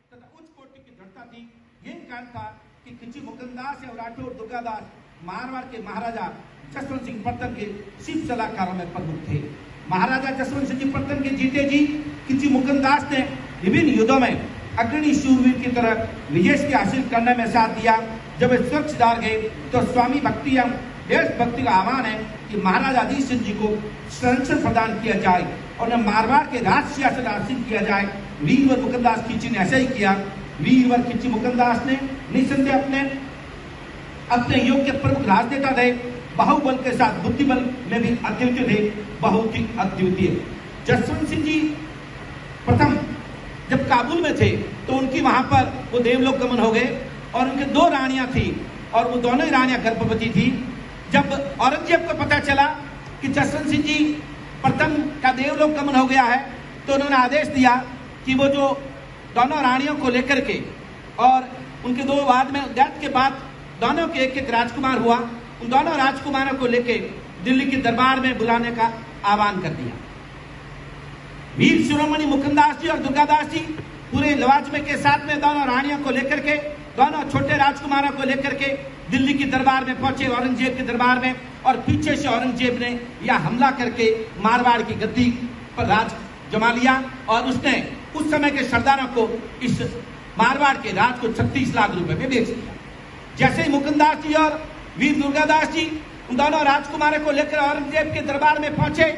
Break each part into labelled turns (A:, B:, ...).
A: तथा उच्च कोटि की दृढ़ता थी। यही कारण था कि खिची मुकुंदास और राठौर दुर्गादास मारवाड़ के महाराजा जसवंत सिंह प्रथम के शिव सलाहकारों में प्रमुख थे। महाराजा जसवंत सिंह प्रथम के जीते जी खिची मुकुंदास ने विभिन्न युद्धों में अग्रणी शूरवीर की तरह विजय के हासिल करने में साथ दिया। जब वे सुरक्षादार गए तो स्वामी भक्ति एवं देशभक्ति का आह्वान है कि महाराजा अजीत सिंह जी को संरक्षण प्रदान किया जाए और उन्हें मारवाड़ के राज सियासत हासिल किया जाए। वीरवर मुकुंदास खिची ने ऐसा ही किया। वीरवर खिची मुकुंदास ने निसंदेह अपने युग के प्रमुख राजनेता थे। बाहुबल के साथ बुद्धिबल में भी अद्वितीय थे, बहुत ही अद्वितीय। जसवंत सिंह जी प्रथम जब काबुल में थे तो उनकी वहां पर वो देवलोक गमन हो गए और उनके 2 रानियां थी और वो दोनों ही रानियां गर्भवती थी। जब औरंगजेब को पता चला कि जसवंत सिंह जी प्रथम का देवलोक गमन हो गया है तो उन्होंने आदेश दिया कि वो जो दोनों रानियों को लेकर के और उनके 2 बाद में डेथ के बाद दोनों के एक राजकुमार हुआ, उन दोनों राजकुमारों को लेकर दिल्ली के दरबार में बुलाने का आह्वान कर दिया। वीर शिरोमणि मुकुंदास जी और दुर्गादास जी पूरे लवाजमे के साथ में दोनों रानियों को लेकर के, दोनों छोटे राजकुमारों को लेकर के दिल्ली के दरबार में पहुंचे, औरंगजेब के दरबार में, और पीछे से औरंगजेब ने यह हमला करके मारवाड़ की गद्दी पर राज जमा लिया और उसने उस समय के सरदारों को इस मारवाड़ के राज को 36 लाख रुपए में बेच दिया। जैसे ही मुकुंदास जी और वीर दुर्गादास जी उन दोनों राजकुमारों को लेकर औरंगजेब के दरबार में पहुंचे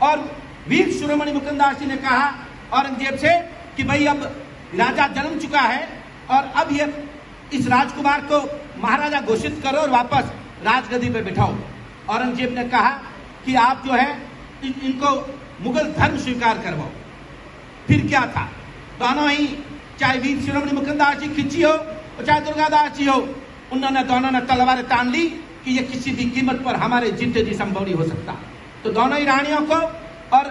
A: और वीर शिरोमणि मुकुंदास जी ने कहा औरंगजेब से कि भाई अब राजा जन्म चुका है और अब ये इस राजकुमार को महाराजा घोषित करो और वापस राजगद्दी पे बिठाओ। औरंगजेब ने कहा कि आप जो है इनको मुगल धर्म स्वीकार करवाओ। फिर क्या था, दोनों ही, चाहे वीर शिरोमणि मुकुंदास जी खिची हो और चाहे दुर्गादास जी हो, उन्होंने दोनों ने तलवारें तान ली कि ये किसी भी कीमत पर हमारे जीते जी संभव नहीं हो सकता। तो दोनों ही रानियों को और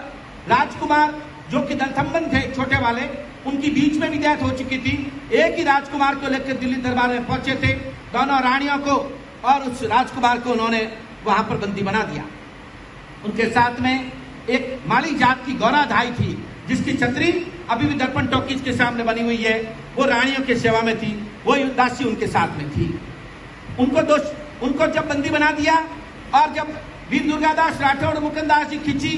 A: राजकुमार जो कि दलथम्बन थे छोटे वाले, उनकी बीच में भी डेथ हो चुकी थी। एक ही राजकुमार को लेकर दिल्ली दरबार में पहुंचे थे। दोनों रानियों को और उस राजकुमार को उन्होंने वहां पर बंदी बना दिया। उनके साथ में एक माली जात की गौराधाई थी जिसकी छतरी अभी भी दर्पण टॉकीज के सामने बनी हुई है, वो रानियों की सेवा में थी, वो दासी उनके साथ में थी। उनको जब बंदी बना दिया और जब वीर दुर्गादास राठौड़ मुकुंदास जी खिची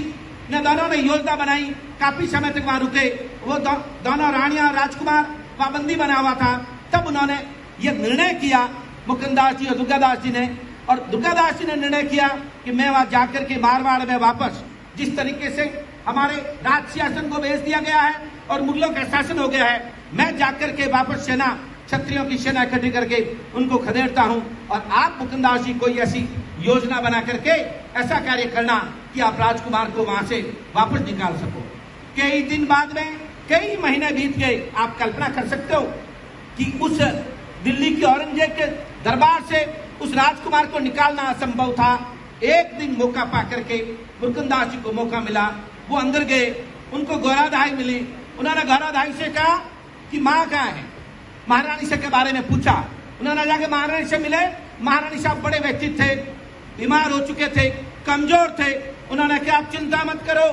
A: ने दोनों ने योजना बनाई, काफी समय तक वहां रुके, वो दोनों रानियां राजकुमार वहां बंदी बना हुआ था, तब उन्होंने ये निर्णय किया मुकुंदास जी और दुर्गादास जी ने, और दुर्गादास जी ने निर्णय किया कि मैं वहां जाकर के मारवाड़ में वापस जिस तरीके से हमारे राज सिंहासन को भेज दिया गया है और मुगलों का शासन हो गया है, मैं जाकर के वापस सेना, क्षत्रियों की सेना इकट्ठी करके उनको खदेड़ता हूं और आप मुकुंदास जी कोई ऐसी योजना बना करके ऐसा कार्य करना कि आप राजकुमार को वहां से वापस निकाल सको। कई दिन बाद में, कई महीने बीत गए। आप कल्पना कर सकते हो कि उस दिल्ली की औरंगजेब के दरबार से उस राजकुमार को निकालना असंभव था। एक दिन मौका पा करके मुकुंदास जी को मौका मिला, वो अंदर गए, उनको गौराधाई मिली। उन्होंने गौराधाई से कहा कि माँ कहाँ है, महारानी से के बारे में पूछा। उन्होंने जाके महारानी से मिले। महारानी साहब बड़े व्यक्तित्व थे, बीमार हो चुके थे, कमजोर थे। उन्होंने कहा आप चिंता मत करो,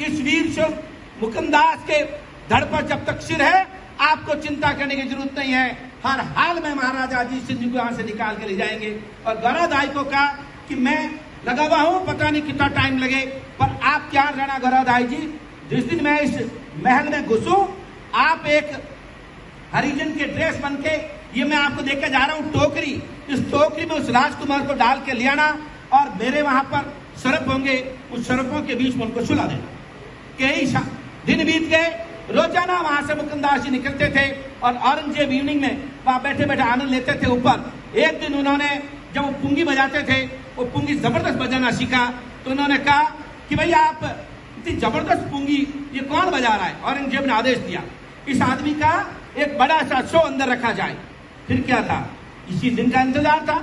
A: इस वीर मुकुंदास के धड़ पर जब तक सिर है आपको चिंता करने की जरूरत नहीं है, हर हाल में महाराजा अजीत सिंह जी को यहां से निकाल के ले जाएंगे। और गौराधाई को कहा कि मैं लगा हुआ हूं, पता नहीं कितना टाइम लगे, पर आप क्या रहना गौराधाई जी, जिस दिन मैं इस महल में घुसूं आप एक हरिजन के ड्रेस बन के, ये मैं आपको देकर जा रहा हूं टोकरी, इस टोकरी में उस राजकुमार को डाल के ले आना और मेरे वहां पर सर्प होंगे, उस सर्पों के बीच में उनको सुला देना। कई दिन बीत गए, रोजाना वहां से मुकुंदास जी निकलते थे और औरंगजेब इवनिंग में वहां बैठे बैठे आनंद लेते थे ऊपर। एक दिन उन्होंने जब वो पुंगी बजाते थे, वो पुंगी जबरदस्त बजाना सीखा, तो उन्होंने कहा कि भैया आप इतनी जबरदस्त पुंगी ये कौन बजा रहा है। औरंगजेब ने आदेश दिया इस आदमी का एक बड़ा सा शो अंदर रखा जाए। फिर क्या था, इसी दिन का इंतजार था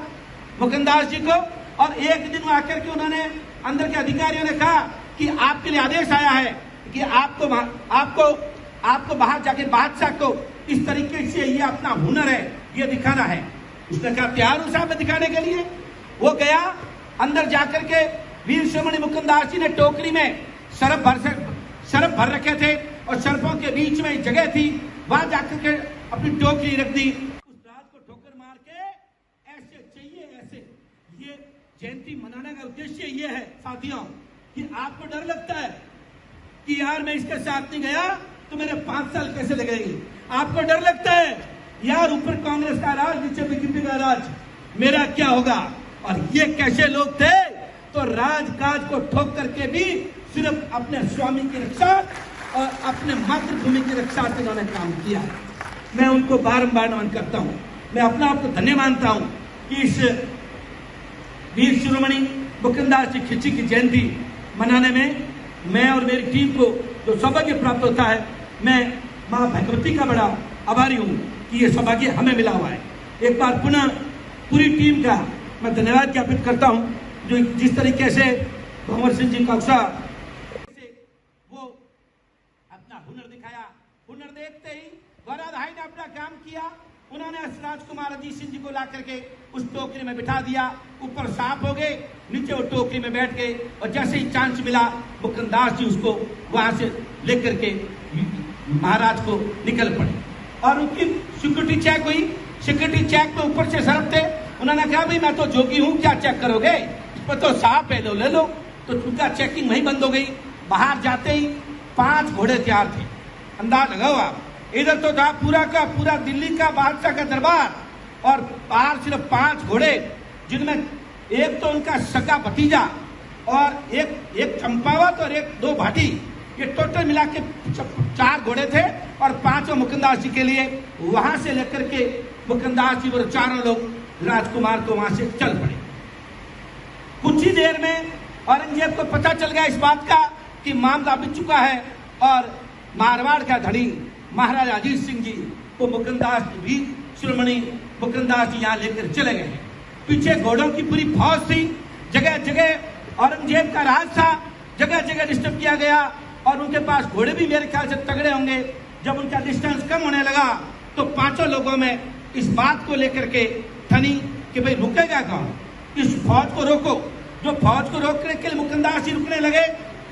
A: मुकुंदास जी को। और एक दिन आकर के उन्होंने, अंदर के अधिकारियों ने कहा कि आपके लिए आदेश आया है कि आपको बाहर जाके बादशाह को इस तरीके से ये अपना हुनर है ये दिखाना है। उसने कहा तैयार हूं साहब दिखाने के लिए। वो गया, अंदर जाकर के वीर शिरोमणि मुकुंदास जी ने टोकरी में सर्प भर रखे थे और सर्पों के बीच में जगह थी वहां जाकर के अपनी टोकरी रख दी, उस राज को ठोकर मार के ऐसे चाहिए ऐसे। ये जयंती मनाने का उद्देश्य ये है साथियों कि आपको डर लगता है कि यार मैं इसके साथ नहीं गया तो मेरे 5 साल कैसे लगेंगे। आपको डर लगता है यार ऊपर कांग्रेस का राज नीचे बीजेपी का राज, मेरा क्या होगा। और ये कैसे लोग थे तो राजकाज को ठोक करके भी सिर्फ अपने स्वामी की रक्षा और अपने मातृभूमि की रक्षा से उन्होंने काम किया। मैं उनको बारंबार नमन करता हूं। मैं अपना आपको धन्य मानता हूं कि इस वीर शिरोमणि मुकुंदास जी खिच्ची की जयंती मनाने में मैं और मेरी टीम को जो सौभाग्य प्राप्त होता है, मैं मां भगवती का बड़ा आभारी हूं कि ये सौभाग्य हमें मिला हुआ है। एक बार पुनः पूरी टीम का मैं धन्यवाद ज्ञापित करता हूं, जो जिस तरीके से भंवर सिंह जी का उत्साह वो अपना हुनर दिखाया। हुनर देखते ही गौराधाई ने अपना काम किया। उन्होंने राजकुमार अजीत सिंह जी को ला करके उस टोकरी में बिठा दिया, ऊपर सांप हो गए, नीचे वो टोकरी में बैठ गए और जैसे ही चांस मिला मुकुंदास जी उसको वहां से लेकर के महाराज को निकल पड़े। और उनकी सिक्योरिटी चेक हुई। सिक्योरिटी चेक पे ऊपर से सरप थे। उन्होंने कहा भाई मैं तो जोगी हूं, क्या चेक करोगे, इस पर तो सांप है, लो ले लो। तो उनका चेकिंग वहीं बंद हो गई। बाहर जाते ही 5 घोड़े तैयार थे। अंदाज लगाओ आप, इधर तो था पूरा का पूरा दिल्ली का बादशाह का दरबार और बाहर सिर्फ 5 घोड़े, जिनमें एक तो उनका सगा भतीजा और एक चंपावत और 2 भाटी। ये टोटल मिला के 4 घोड़े थे और 5 मुकुंदास जी के लिए। वहां से लेकर के मुकुंदास जी वो चारों लोग राजकुमार को वहां से चल पड़े। कुछ ही देर में औरंगजेब को पता चल गया इस बात का कि मामला बिक चुका है और मारवाड़ का धड़ी महाराजा अजीत सिंह जी को मुकुंदास भी शिरोमणि मुकुंदास जी यहाँ लेकर चले गए। पीछे घोड़ों की पूरी फौज थी। जगह जगह औरंगजेब का राज था, जगह जगह डिस्टर्ब किया गया और उनके पास घोड़े भी मेरे ख्याल से तगड़े होंगे। जब उनका डिस्टेंस कम होने लगा तो 5 लोगों में इस बात को लेकर के ठनी कि भाई रुकेगा कौन, इस फौज को रोको। जो फौज को रोकने के लिए मुकुंदास जी रुकने लगे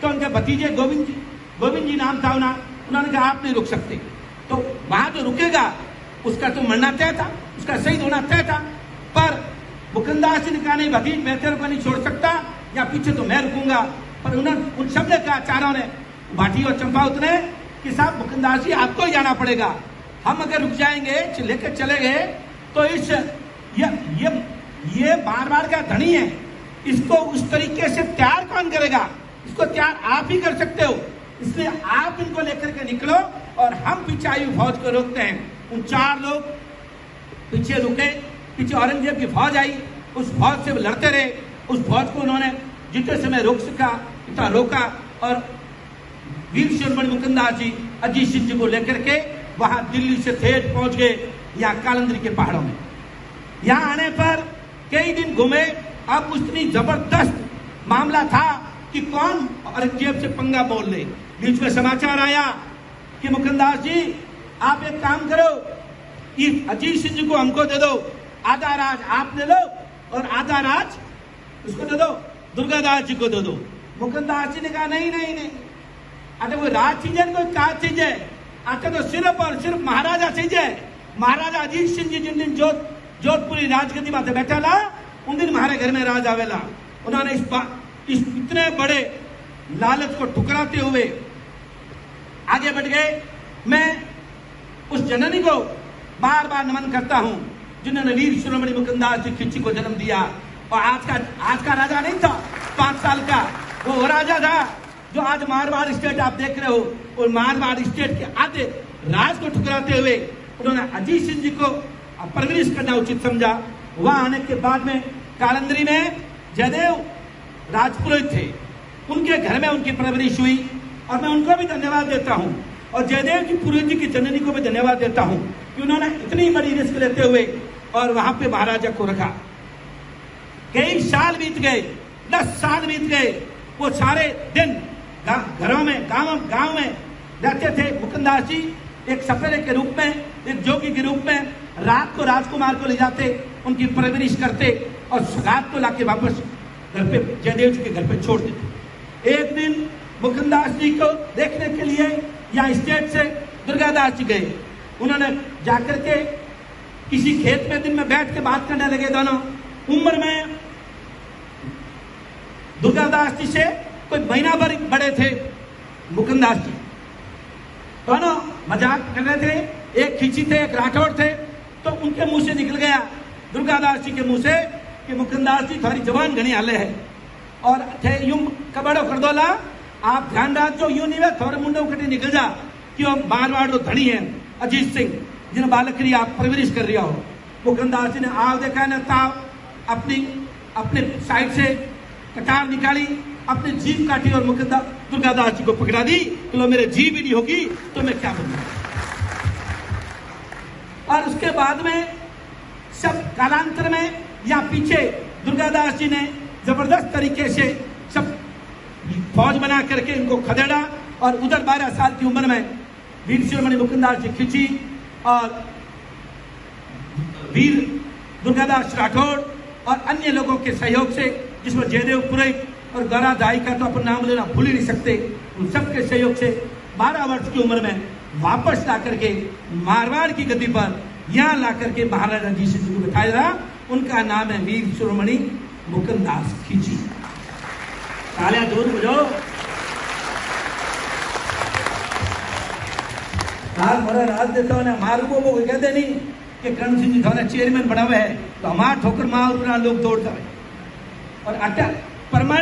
A: तो उनके भतीजे गोविंद जी नाम था उन्होंने कहा आप नहीं रुक सकते। तो वहां जो रुकेगा उसका तो मरना तय था, उसका शहीद होना तय था। पर मुकुंदास जी ने कहा नहीं भतीज मैं तेरे को नहीं छोड़ सकता, या पीछे तो मैं रुकूंगा। पर उन्होंने उन सब ने कहा, चारों ने, भाटी और चंपावत ने, कि साहब मुकुंदास जी आपको ही जाना पड़ेगा। हम अगर रुक जाएंगे लेकर चले गए तो इस ये बार का धनी है, इसको उस तरीके से तैयार कौन करेगा, इसको तैयार आप ही कर सकते हो। इसलिए आप इनको लेकर के निकलो और हम पीछे आई फौज को रोकते हैं। उन 4 लोग पीछे रुके। पीछे औरंगजेब की फौज आई, उस फौज से लड़ते रहे। उस फौज को उन्होंने जितने समय रोक सका इतना रोका और वीर शिरोमणि मुकुंदास जी अजीत सिंह जी को लेकर के वहां दिल्ली से ठेठ पहुंच गए यहाँ कालंदरी के पहाड़ों में। यहाँ आने पर कई दिन घूमे। अब उतनी जबरदस्त मामला था कि कौन औरंगजेब से पंगा बोल ले। बीच में समाचार आया कि मुकुंदास जी आप एक काम करो, इस अजीत सिंह जी को हमको दे दो, आधा राज आप ले लो और आधा राज उसको दे दो, दुर्गादास जी को दे दो। मुकुंदास जी ने कहा नहीं नहीं नहीं, अरे वो राज चाहिए कोई काज चाहिए, अच्छा तो सिर्फ और सिर्फ महाराजा चाहिए। महाराजा अजीत सिंह जी जिन दिन जोधपुरी राजगद्दी माथे बैठा ला उन दिन हमारे घर में राज आवेला। उन्होंने इस इतने बड़े लालच को ठुकराते हुए आगे बढ़ गए। मैं उस जननी को बार बार नमन करता हूं जिन्होंने वीर शिरोमणि मुकुंदास जी खिच्ची को जन्म दिया। और आज का राजा नहीं था 5 साल का, वो राजा था जो आज मारवाड़ स्टेट आप देख रहे हो। और मारवाड़ स्टेट के आधे राज को ठुकराते हुए उन्होंने अजीत सिंह जी को परवरिश करना उचित समझा। वहां आने के बाद में कालंदरी में जयदेव राजपुरोहित थे, उनके घर में उनकी परवरिश हुई और मैं उनको भी धन्यवाद देता हूं। और जयदेव जी पुरोहित जी की जननी को भी धन्यवाद देता हूं कि उन्होंने इतनी बड़ी रिस्क लेते हुए और वहां पे महाराजा को रखा। कई साल बीत गए, 10 साल बीत गए। वो सारे दिन घरों में गांव में रहते थे। मुकुंदास जी एक सपेरे के रूप में, एक जोगी के रूप में रात को राजकुमार को ले जाते, उनकी परवरिश करते और रात को लाके वापस घर पे जयदेव जी के घर पे छोड़ देते। एक दिन मुकुंदास जी को देखने के लिए यहाँ स्टेट से दुर्गादास जी गए। उन्होंने जाकर के किसी खेत में दिन में बैठ के बात करने लगे। दोनों उम्र में दुर्गादास जी से कोई महीना भर बड़े थे मुकुंदास जी। दोनों मजाक कर रहे थे, एक खिची थे एक राठौड़ थे। तो उनके मुंह से निकल गया दुर्गादास जी के मुंह से कि मुकुंदास जी थोड़ी जवान घनी हाले है और थे यूं कबड़ो कर दोला, आप ध्यान रखो यूं नहीं वे थोड़े मुंडो कटी निकल जा क्यों मारवाड़ जो धनी है अजीत सिंह जिन बालकरी आप परवरिश कर रहा हो। मुकुंदास जी ने आव देखा न ताव अपने साइड से कटार निकाली, अपनी जीभ काटी और दुर्गादास जी को पकड़ा दी कि लो मेरे जीभ ही नहीं होगी तो मैं क्या बनूंगा। और उसके बाद में सब कालांतर में या पीछे दुर्गादास जी ने जबरदस्त तरीके से सब फौज बना करके इनको खदेड़ा और उधर 12 साल की उम्र में वीर शिरोमणि मुकुंदास जी खिंची और वीर दुर्गादास राठौड़ और अन्य लोगों के सहयोग से, जिसमें जयदेव पुरोहित और गौरा दाई का तो अपन नाम लेना भूल ही नहीं सकते, उन सबके सहयोग से 12 वर्ष की उम्र में वापस ला करके मारवाड़ की गद्दी पर यहाँ ला करके महाराजा जी से जिनको बिठाया रहा, उनका नाम है वीर शिरोमणि मुकुंदास खिंची। तालियां जोर बजाओ। आज हमारा राज देता है मार्गो वो कहते नहीं कि करण सिंह जी थाना चेयरमैन बना हुआ है तो हमारा ठोकर मार लोग दौड़ता है और अटक